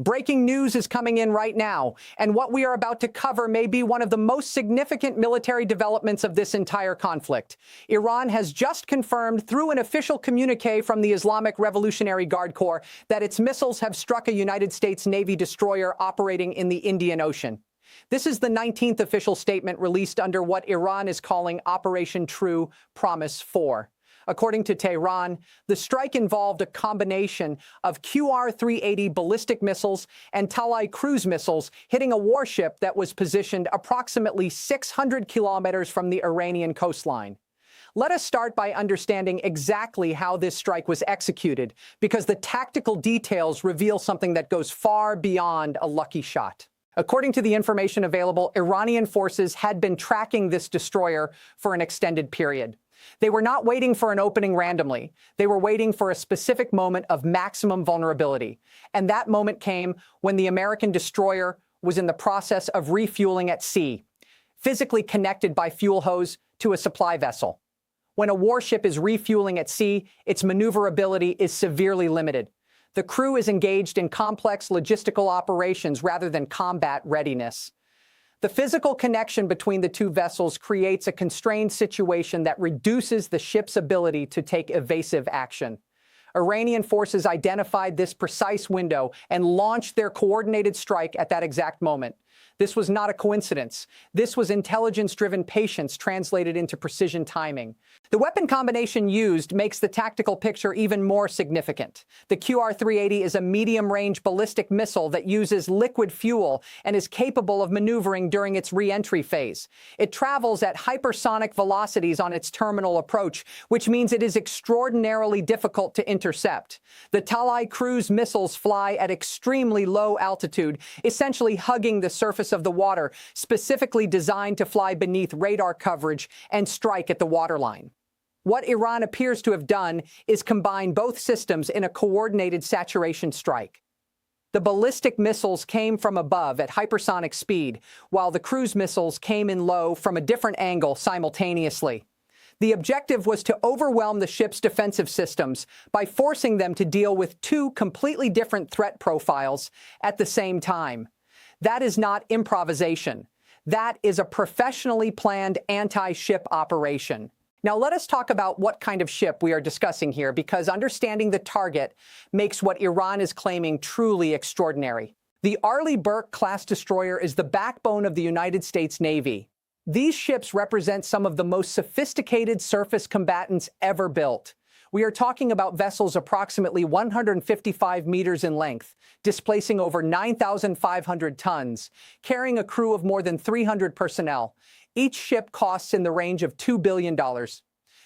Breaking news is coming in right now, and what we are about to cover may be one of the most significant military developments of this entire conflict. Iran has just confirmed through an official communique from the Islamic Revolutionary Guard Corps that its missiles have struck a United States Navy destroyer operating in the Indian Ocean. This is the 19th official statement released under what Iran is calling Operation True Promise 4. According to Tehran, the strike involved a combination of QR-380 ballistic missiles and Talai cruise missiles hitting a warship that was positioned approximately 600 kilometers from the Iranian coastline. Let us start by understanding exactly how this strike was executed, because the tactical details reveal something that goes far beyond a lucky shot. According to the information available, Iranian forces had been tracking this destroyer for an extended period. They were not waiting for an opening randomly. They were waiting for a specific moment of maximum vulnerability. And that moment came when the American destroyer was in the process of refueling at sea, physically connected by fuel hose to a supply vessel. When a warship is refueling at sea, its maneuverability is severely limited. The crew is engaged in complex logistical operations rather than combat readiness. The physical connection between the two vessels creates a constrained situation that reduces the ship's ability to take evasive action. Iranian forces identified this precise window and launched their coordinated strike at that exact moment. This was not a coincidence. This was intelligence-driven patience translated into precision timing. The weapon combination used makes the tactical picture even more significant. The QR-380 is a medium-range ballistic missile that uses liquid fuel and is capable of maneuvering during its re-entry phase. It travels at hypersonic velocities on its terminal approach, which means it is extraordinarily difficult to intercept. The Talai cruise missiles fly at extremely low altitude, essentially hugging the surface of the water, specifically designed to fly beneath radar coverage and strike at the waterline. What Iran appears to have done is combine both systems in a coordinated saturation strike. The ballistic missiles came from above at hypersonic speed, while the cruise missiles came in low from a different angle simultaneously. The objective was to overwhelm the ship's defensive systems by forcing them to deal with two completely different threat profiles at the same time. That is not improvisation. That is a professionally planned anti-ship operation. Now let us talk about what kind of ship we are discussing here, because understanding the target makes what Iran is claiming truly extraordinary. The Arleigh Burke class destroyer is the backbone of the United States Navy. These ships represent some of the most sophisticated surface combatants ever built. We are talking about vessels approximately 155 meters in length, displacing over 9,500 tons, carrying a crew of more than 300 personnel. Each ship costs in the range of $2 billion.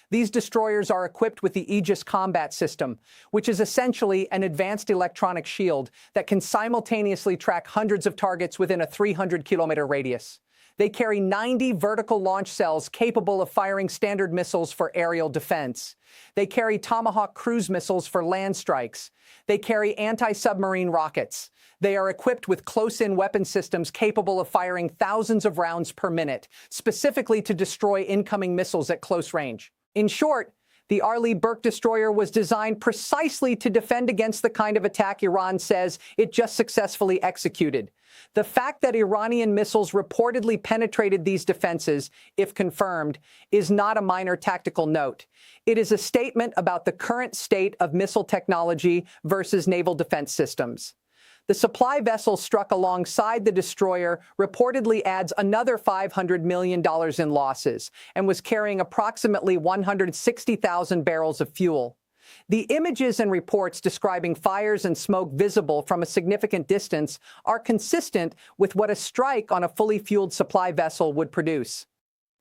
These destroyers are equipped with the Aegis Combat System, which is essentially an advanced electronic shield that can simultaneously track hundreds of targets within a 300-kilometer radius. They carry 90 vertical launch cells capable of firing standard missiles for aerial defense. They carry Tomahawk cruise missiles for land strikes. They carry anti-submarine rockets. They are equipped with close-in weapon systems capable of firing thousands of rounds per minute, specifically to destroy incoming missiles at close range. In short, the Arleigh Burke destroyer was designed precisely to defend against the kind of attack Iran says it just successfully executed. The fact that Iranian missiles reportedly penetrated these defenses, if confirmed, is not a minor tactical note. It is a statement about the current state of missile technology versus naval defense systems. The supply vessel struck alongside the destroyer reportedly adds another $500 million in losses and was carrying approximately 160,000 barrels of fuel. The images and reports describing fires and smoke visible from a significant distance are consistent with what a strike on a fully fueled supply vessel would produce.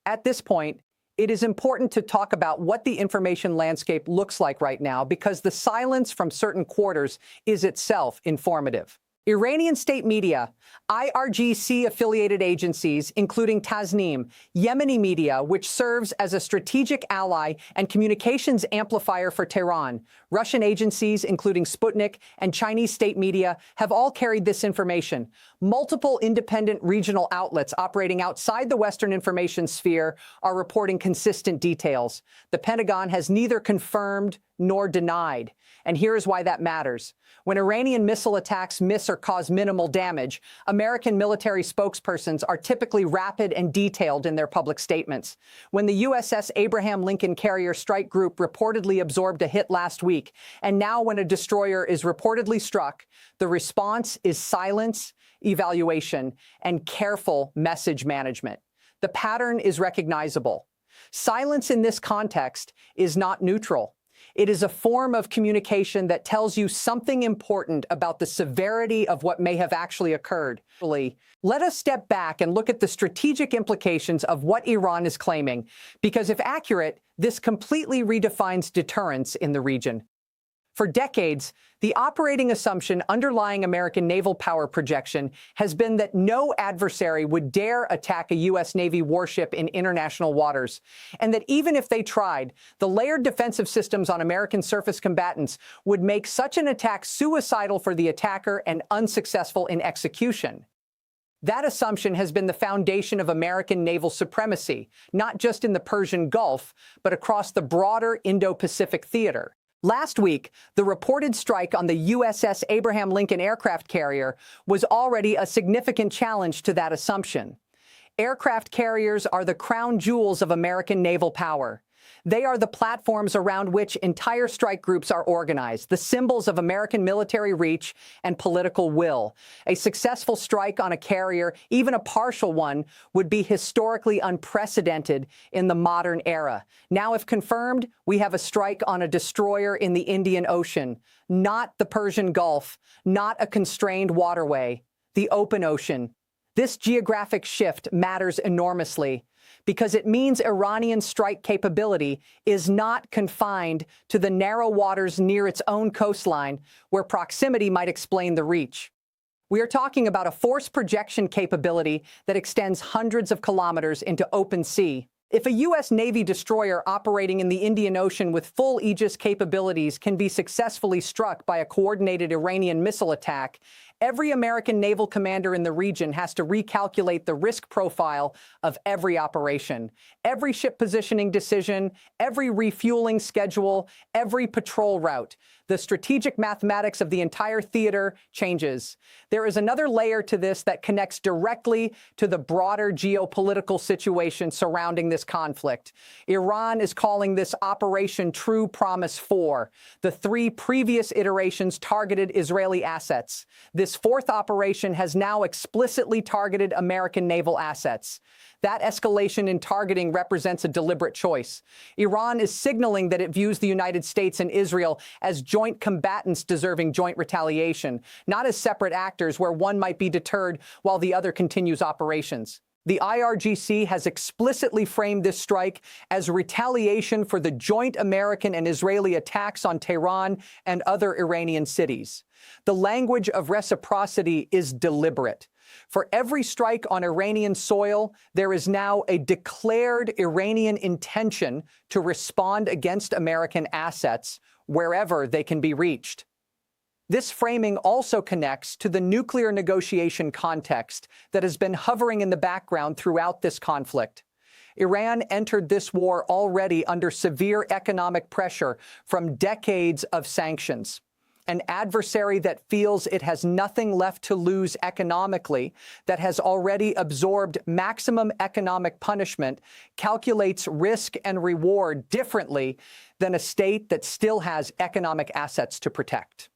At this point, it is important to talk about what the information landscape looks like right now, because the silence from certain quarters is itself informative. Iranian state media, IRGC-affiliated agencies, including Tasnim, Yemeni media, which serves as a strategic ally and communications amplifier for Tehran, Russian agencies, including Sputnik, and Chinese state media, have all carried this information. Multiple independent regional outlets operating outside the Western information sphere are reporting consistent details. The Pentagon has neither confirmed nor denied. And here's why that matters. When Iranian missile attacks miss or cause minimal damage, American military spokespersons are typically rapid and detailed in their public statements. When the USS Abraham Lincoln Carrier Strike Group reportedly absorbed a hit last week, and now when a destroyer is reportedly struck, the response is silence, evaluation, and careful message management. The pattern is recognizable. Silence in this context is not neutral. It is a form of communication that tells you something important about the severity of what may have actually occurred. Let us step back and look at the strategic implications of what Iran is claiming, because if accurate, this completely redefines deterrence in the region. For decades, the operating assumption underlying American naval power projection has been that no adversary would dare attack a U.S. Navy warship in international waters, and that even if they tried, the layered defensive systems on American surface combatants would make such an attack suicidal for the attacker and unsuccessful in execution. That assumption has been the foundation of American naval supremacy, not just in the Persian Gulf, but across the broader Indo-Pacific theater. Last week, the reported strike on the USS Abraham Lincoln aircraft carrier was already a significant challenge to that assumption. Aircraft carriers are the crown jewels of American naval power. They are the platforms around which entire strike groups are organized, the symbols of American military reach and political will. A successful strike on a carrier, even a partial one, would be historically unprecedented in the modern era. Now, if confirmed, we have a strike on a destroyer in the Indian Ocean, not the Persian Gulf, not a constrained waterway, the open ocean. This geographic shift matters enormously, because it means Iranian strike capability is not confined to the narrow waters near its own coastline, where proximity might explain the reach. We are talking about a force projection capability that extends hundreds of kilometers into open sea. If a U.S. Navy destroyer operating in the Indian Ocean with full Aegis capabilities can be successfully struck by a coordinated Iranian missile attack, every American naval commander in the region has to recalculate the risk profile of every operation, every ship positioning decision, every refueling schedule, every patrol route. The strategic mathematics of the entire theater changes. There is another layer to this that connects directly to the broader geopolitical situation surrounding this conflict. Iran is calling this Operation True Promise 4. The 3 previous iterations targeted Israeli assets. This 4th operation has now explicitly targeted American naval assets. That escalation in targeting represents a deliberate choice. Iran is signaling that it views the United States and Israel as joint combatants deserving joint retaliation, not as separate actors where one might be deterred while the other continues operations. The IRGC has explicitly framed this strike as retaliation for the joint American and Israeli attacks on Tehran and other Iranian cities. The language of reciprocity is deliberate. For every strike on Iranian soil, there is now a declared Iranian intention to respond against American assets wherever they can be reached. This framing also connects to the nuclear negotiation context that has been hovering in the background throughout this conflict. Iran entered this war already under severe economic pressure from decades of sanctions. An adversary that feels it has nothing left to lose economically, that has already absorbed maximum economic punishment, calculates risk and reward differently than a state that still has economic assets to protect.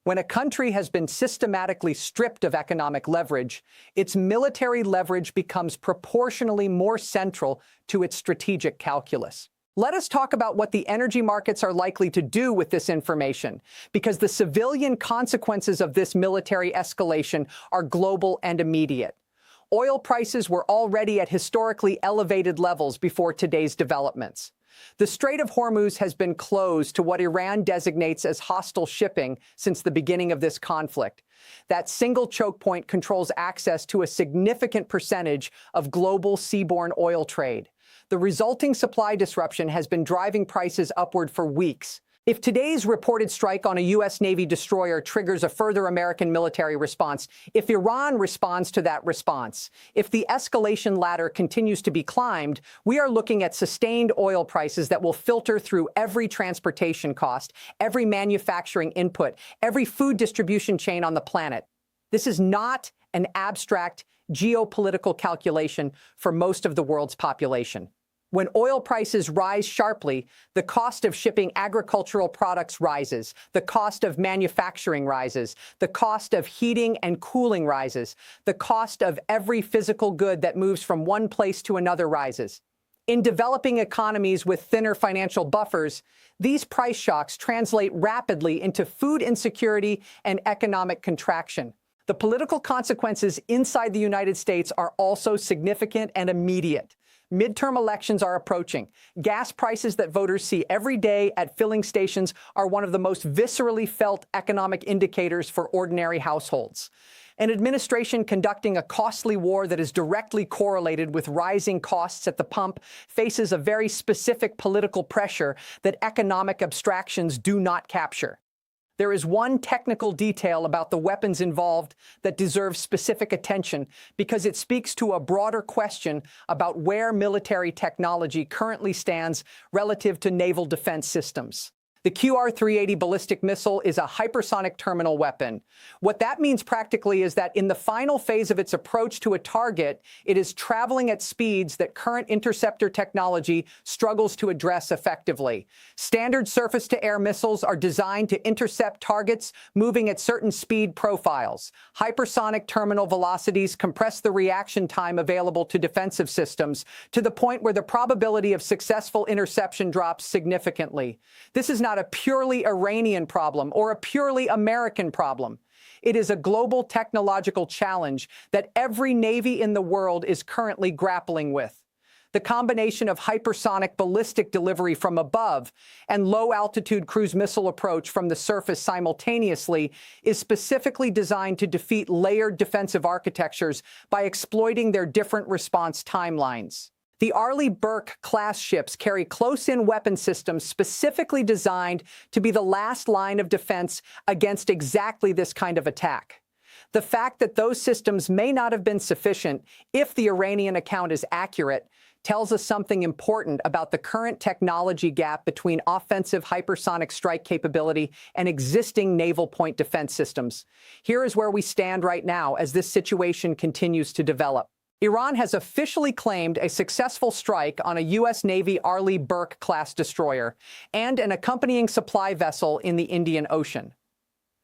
When a country has been systematically stripped of economic leverage, its military leverage becomes proportionally more central to its strategic calculus. Let us talk about what the energy markets are likely to do with this information, because the civilian consequences of this military escalation are global and immediate. Oil prices were already at historically elevated levels before today's developments. The Strait of Hormuz has been closed to what Iran designates as hostile shipping since the beginning of this conflict. That single choke point controls access to a significant percentage of global seaborne oil trade. The resulting supply disruption has been driving prices upward for weeks. If today's reported strike on a U.S. Navy destroyer triggers a further American military response, if Iran responds to that response, if the escalation ladder continues to be climbed, we are looking at sustained oil prices that will filter through every transportation cost, every manufacturing input, every food distribution chain on the planet. This is not an abstract geopolitical calculation for most of the world's population. When oil prices rise sharply, the cost of shipping agricultural products rises, the cost of manufacturing rises, the cost of heating and cooling rises, the cost of every physical good that moves from one place to another rises. In developing economies with thinner financial buffers, these price shocks translate rapidly into food insecurity and economic contraction. The political consequences inside the United States are also significant and immediate. Midterm elections are approaching. Gas prices that voters see every day at filling stations are one of the most viscerally felt economic indicators for ordinary households. An administration conducting a costly war that is directly correlated with rising costs at the pump faces a very specific political pressure that economic abstractions do not capture. There is one technical detail about the weapons involved that deserves specific attention because it speaks to a broader question about where military technology currently stands relative to naval defense systems. The QR-380 ballistic missile is a hypersonic terminal weapon. What that means practically is that in the final phase of its approach to a target, it is traveling at speeds that current interceptor technology struggles to address effectively. Standard surface-to-air missiles are designed to intercept targets moving at certain speed profiles. Hypersonic terminal velocities compress the reaction time available to defensive systems to the point where the probability of successful interception drops significantly. This is not a purely Iranian problem or a purely American problem. It is a global technological challenge that every navy in the world is currently grappling with. The combination of hypersonic ballistic delivery from above and low-altitude cruise missile approach from the surface simultaneously is specifically designed to defeat layered defensive architectures by exploiting their different response timelines. The Arleigh Burke-class ships carry close-in weapon systems specifically designed to be the last line of defense against exactly this kind of attack. The fact that those systems may not have been sufficient, if the Iranian account is accurate, tells us something important about the current technology gap between offensive hypersonic strike capability and existing naval point defense systems. Here is where we stand right now as this situation continues to develop. Iran has officially claimed a successful strike on a U.S. Navy Arleigh Burke-class destroyer and an accompanying supply vessel in the Indian Ocean.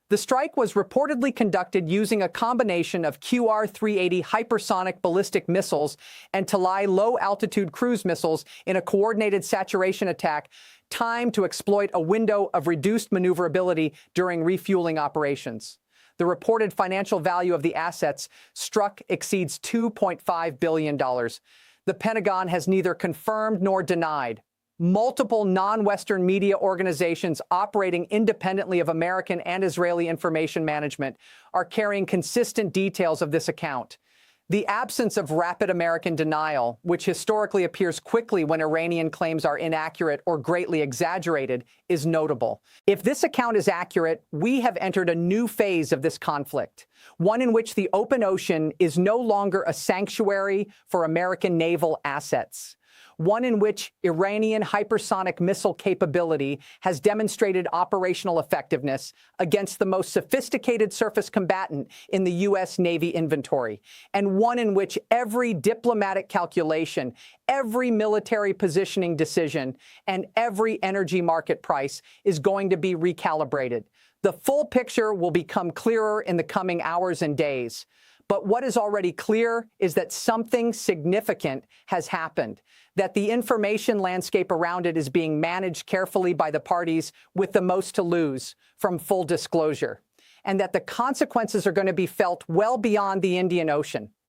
The strike was reportedly conducted using a combination of QR-380 hypersonic ballistic missiles and Talai low-altitude cruise missiles in a coordinated saturation attack timed to exploit a window of reduced maneuverability during refueling operations. The reported financial value of the assets struck exceeds $2.5 billion. The Pentagon has neither confirmed nor denied. Multiple non-Western media organizations operating independently of American and Israeli information management are carrying consistent details of this account. The absence of rapid American denial, which historically appears quickly when Iranian claims are inaccurate or greatly exaggerated, is notable. If this account is accurate, we have entered a new phase of this conflict, one in which the open ocean is no longer a sanctuary for American naval assets. One in which Iranian hypersonic missile capability has demonstrated operational effectiveness against the most sophisticated surface combatant in the U.S. Navy inventory, and one in which every diplomatic calculation, every military positioning decision, and every energy market price is going to be recalibrated. The full picture will become clearer in the coming hours and days. But what is already clear is that something significant has happened, that the information landscape around it is being managed carefully by the parties with the most to lose from full disclosure, and that the consequences are going to be felt well beyond the Indian Ocean.